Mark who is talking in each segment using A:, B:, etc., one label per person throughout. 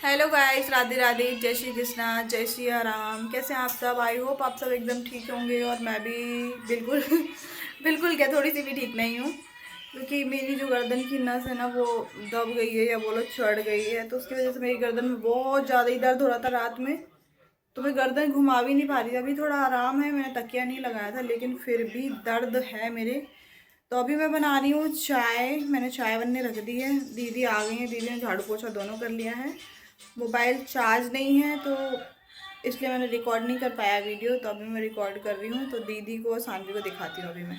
A: Hello guys, Radhe Radhe, जय श्री कृष्णा, जय श्री राम। कैसे हैं आप सब? आई होप आप सब एकदम ठीक होंगे। और मैं भी बिल्कुल बिल्कुल क्या, थोड़ी सी भी ठीक नहीं हूँ, क्योंकि मेरी जो गर्दन की नस है ना, वो दब गई है या बोलो चढ़ गई है। तो उसकी वजह से मेरी गर्दन में बहुत ज़्यादा ही दर्द हो रहा था रात में। तो मैं गर्दन घुमा भी नहीं पा रही थी। अभी थोड़ा आराम है, मैंने तकिया नहीं लगाया था, लेकिन फिर भी दर्द है मेरे। तो अभी मैं बना रही हूँ चाय। मैंने चाय बनने रख दी है। दीदी आ गई हैं, दीदी ने झाड़ू पोछा दोनों कर लिया है। मोबाइल चार्ज नहीं है, तो इसलिए मैंने रिकॉर्ड नहीं कर पाया वीडियो। तो अभी मैं रिकॉर्ड कर रही हूँ। तो दीदी को, सानवी को दिखाती हूँ अभी मैं।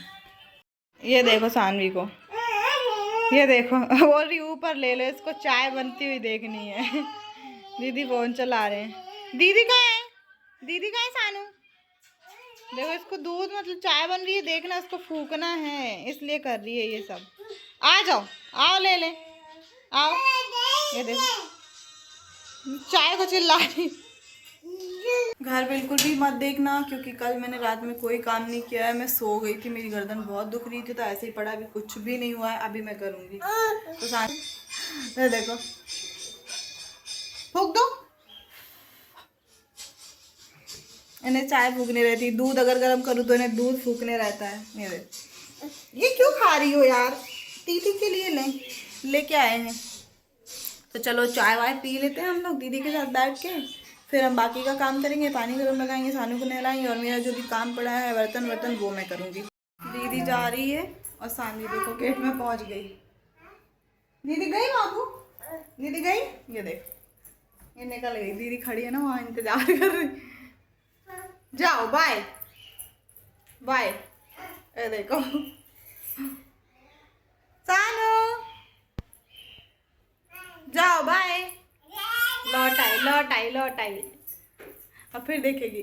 A: ये देखो सानवी को, ये देखो बोल रही ऊपर ले लो, इसको चाय बनती हुई देखनी है। दीदी फोन चला रहे हैं। दीदी कहाँ है? दीदी कहाँ है सानू? देखो, इसको दूध मतलब चाय बन रही है, देखना, इसको फूकना है, इसलिए कर रही है ये सब। आ जाओ, आओ ले ले, आओ। ये देखो चाय को चिल्ला रही। घर बिल्कुल भी मत देखना, क्योंकि कल मैंने रात में कोई काम नहीं किया है। मैं सो गई थी, मेरी गर्दन बहुत दुख रही थी, तो ऐसे ही पड़ा। अभी कुछ भी नहीं हुआ है, अभी मैं करूँगी। तो ये देखो, फूक दो। इन्हें चाय फूकने रहती, दूध अगर गर्म करूँ तो इन्हें दूध फूकने रहता है मेरे। ये क्यों खा रही हो यार? दीदी के लिए लेके आए हैं। तो चलो चाय वाय पी लेते हैं हम लोग दीदी के साथ बैठ के। फिर हम बाकी का काम करेंगे, पानी गर्म लगाएंगे, सानू को नहलाएंगे, और मेरा जो भी काम पड़ा है बर्तन वर्तन वो मैं करूँगी। दीदी जा रही है और सानवी देखो गेट में पहुँच गई। दीदी गई बाबू? दीदी गई? ये देख, ये निकल गई। दीदी खड़ी है ना वहाँ, इंतजार कर रही। जाओ, बाय बाय। ये देखो सानू, जाओ बाय। लौट आई, लौट आई, लौट आई। अब फिर देखेगी।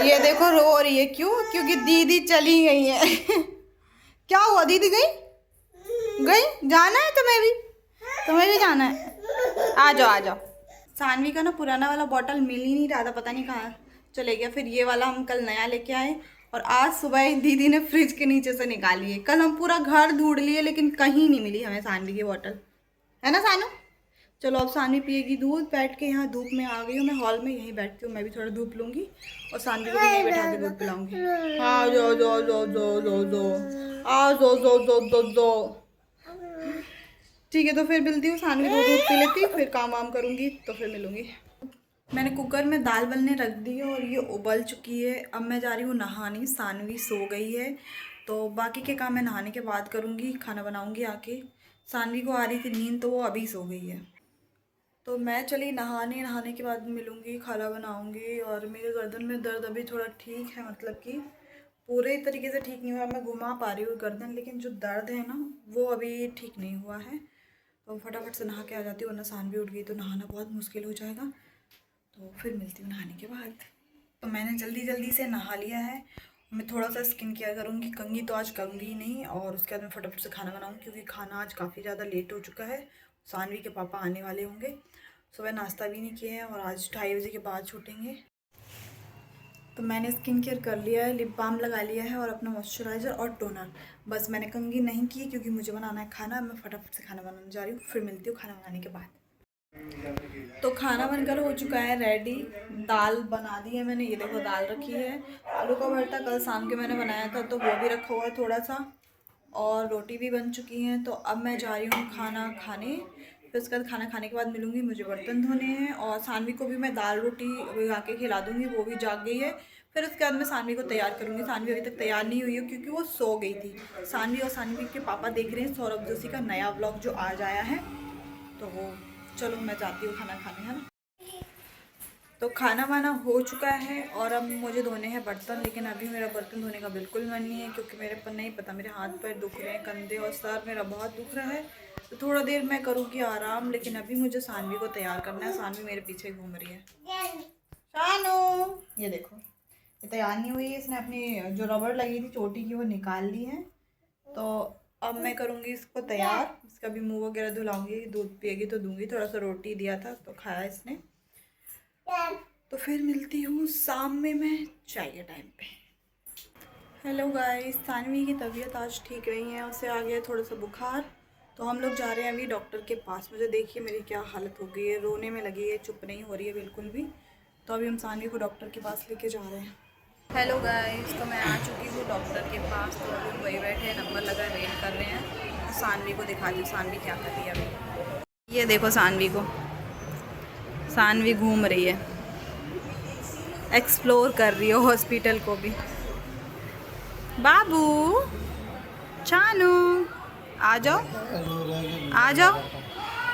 A: ये देखो रो रही है, क्यों? क्योंकि दीदी चली गई है। क्या हुआ? दीदी गई? गई? जाना है तुम्हें भी? तुम्हें भी जाना है? आ जाओ, आ जाओ। सानवी का ना पुराना वाला बॉटल मिल ही नहीं रहा था, पता नहीं कहाँ चले गया। फिर ये वाला हम कल नया लेके आए, और आज सुबह ही दीदी ने फ्रिज के नीचे से निकाली है। कल हम पूरा घर ढूंढ लिए, लेकिन कहीं नहीं मिली हमें सानवी की बॉटल। है ना सानू? चलो अब सानवी पिएगी दूध बैठ के। यहाँ धूप में आ गई हूँ मैं, हॉल में यहीं बैठती हूँ। मैं भी थोड़ा धूप लूँगी और सानवी को भी यहीं बैठा के दूध पिलाऊंगी। हाँ, जो जो जो जो जो जो आ जो जो जो जो जो। ठीक है, तो फिर मिलती हूँ। सानवी दूध दूध पी लेती, फिर काम वाम करूँगी, तो फिर मिलूँगी। मैंने कुकर में दाल बनने रख दी है और ये उबल चुकी है। अब मैं जा रही हूँ नहाने। सानवी सो गई है, तो बाकी के काम मैं नहाने के बाद करूँगी। खाना बनाऊँगी आके। सानवी को आ रही थी नींद, तो वो अभी सो गई है। तो मैं चली नहाने। नहाने के बाद मिलूँगी, खाना बनाऊँगी। और मेरे गर्दन में दर्द अभी थोड़ा ठीक है, मतलब कि पूरे तरीके से ठीक नहीं हुआ। मैं घुमा पा रही हूँ गर्दन, लेकिन जो दर्द है ना, वो अभी ठीक नहीं हुआ है। तो फटाफट से नहा के आ जाती हूँ, वरना सानवी उठ गई तो नहाना बहुत मुश्किल हो जाएगा। तो फिर मिलती हूँ नहाने के बाद। तो मैंने जल्दी जल्दी से नहा लिया है। मैं थोड़ा सा स्किन केयर करूँगी, कंघी तो आज करूँगी ही नहीं। और उसके बाद मैं फटाफट से खाना बनाऊँगी, क्योंकि खाना आज काफ़ी ज़्यादा लेट हो चुका है। सानवी के पापा आने वाले होंगे। सुबह नाश्ता भी नहीं किए हैं, और आज 2:30 बजे के बाद छूटेंगे। तो मैंने स्किन केयर कर लिया है, लिप बाम लगा लिया है, और अपना मॉइस्चराइज़र और टोनर। बस मैंने कंघी नहीं की, क्योंकि मुझे बनाना है खाना। मैं फटाफट से खाना बनाने जा रही हूँ, फिर मिलती हूँ खाना बनाने के बाद। तो खाना बनकर हो चुका है रेडी। दाल बना दी है मैंने, ये देखो दाल रखी है। आलू का भरता कल शाम के मैंने बनाया था, तो वो भी रखा हुआ है थोड़ा सा। और रोटी भी बन चुकी हैं। तो अब मैं जा रही हूँ खाना खाने। फिर उसके बाद खाना खाने के बाद मिलूँगी। मुझे बर्तन धोने हैं, और सानवी को भी मैं दाल रोटी भिगा के खिला दूँगी, वो भी जाग गई है। फिर उसके बाद मैं सानवी को तैयार करूँगी। सानवी अभी तक तैयार नहीं हुई है, क्योंकि वो सो गई थी। सानवी और सानवी के पापा देख रहे हैं सौरभ जोशी का नया व्लॉग जो आज आया है। तो वो, चलो मैं जाती हूँ खाना खाने, है ना। तो खाना वाना हो चुका है, और अब मुझे धोने हैं बर्तन। लेकिन अभी मेरा बर्तन धोने का बिल्कुल मन नहीं है, क्योंकि मेरे पर नहीं पता, मेरे हाथ पैर दुख रहे हैं, कंधे और सर मेरा बहुत दुख रहा है। तो थोड़ा देर मैं करूँगी आराम, लेकिन अभी मुझे सानवी को तैयार करना है। सानवी मेरे पीछे घूम रही है। शानू, ये देखो, ये तैयार नहीं हुई है। इसने अपनी जो रबड़ लगी थी चोटी की, वो निकाल ली है। तो अब मैं करूँगी इसको तैयार। इसका भी मुंह वगैरह धुलाऊंगी, दूध पिएगी तो दूंगी। थोड़ा सा रोटी दिया था तो खाया इसने। तो फिर मिलती हूँ शाम में मैं चाय के टाइम पे। हेलो गाइस, सानवी की तबीयत आज ठीक नहीं है। उसे आ गया थोड़ा सा बुखार, तो हम लोग जा रहे हैं अभी डॉक्टर के पास। मुझे देखिए मेरी क्या हालत हो गई है, रोने में लगी है, चुप नहीं हो रही है बिल्कुल भी। तो अभी हम सानवी को डॉक्टर के पास लेके जा रहे हैं। हेलो गाइस, तो मैं आ चुकी हूँ डॉक्टर के पास। तो अभी वही बैठे हैं, नंबर लगा वेट कर रहे हैं। सानवी को दिखाती हूँ सानवी क्या कर रही है अभी। ये देखो सानवी को, सानवी घूम रही है, एक्सप्लोर कर रही है हॉस्पिटल को भी। बाबू चानू आ जाओ, आ जाओ।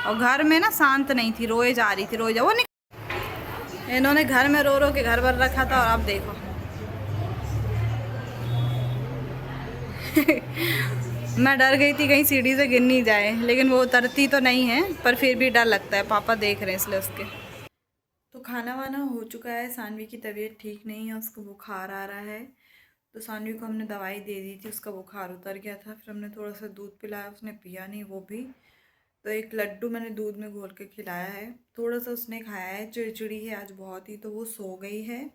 A: और घर में ना शांत नहीं थी, रोए जा रही थी, रोए जा वो नहीं। इन्होंने घर में रो रो के घर भर रखा था, और अब देखो मैं डर गई थी कहीं सीढ़ी से गिर नहीं जाए, लेकिन वो उतरती तो नहीं है, पर फिर भी डर लगता है, पापा देख रहे हैं इसलिए उसके। तो खाना वाना हो चुका है। सानवी की तबीयत ठीक नहीं है, उसको बुखार आ रहा है। तो सानवी को हमने दवाई दे दी थी, उसका बुखार उतर गया था। फिर हमने थोड़ा सा दूध पिलाया, उसने पिया नहीं वो भी। तो एक लड्डू मैंने दूध में घोल के खिलाया है, थोड़ा सा उसने खाया है। चिड़चिड़ी है आज बहुत ही, तो वो सो गई है।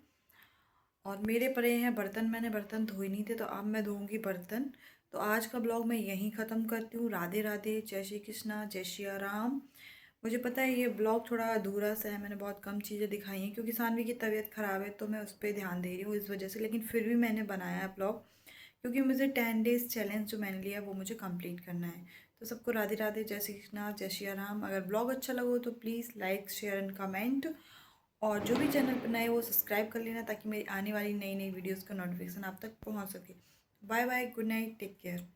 A: और मेरे पड़े हैं बर्तन, मैंने बर्तन धोए नहीं थे, तो अब मैं धोऊंगी बर्तन। तो आज का ब्लॉग मैं यहीं ख़त्म करती हूँ। राधे राधे, जय श्री कृष्णा, जय श्री राम। मुझे पता है ये ब्लॉग थोड़ा अधूरा सा है, मैंने बहुत कम चीज़ें दिखाई हैं क्योंकि सानवी की तबीयत ख़राब है, तो मैं उस पर ध्यान दे रही हूँ इस वजह से। लेकिन फिर भी मैंने बनाया है ब्लॉग, क्योंकि मुझे 10 डेज़ चैलेंज जो मैंने लिया है वो मुझे कंप्लीट करना है। तो सबको राधे राधे, जय श्री कृष्णा, जय श्री राम। अगर ब्लॉग अच्छा लगा तो please like, share and comment. और जो भी चैनल पर नए वो सब्सक्राइब कर लेना, ताकि मेरी आने वाली नई नई वीडियोज़ का नोटिफिकेशन आप तक पहुंच सके। Bye bye, good night, take care.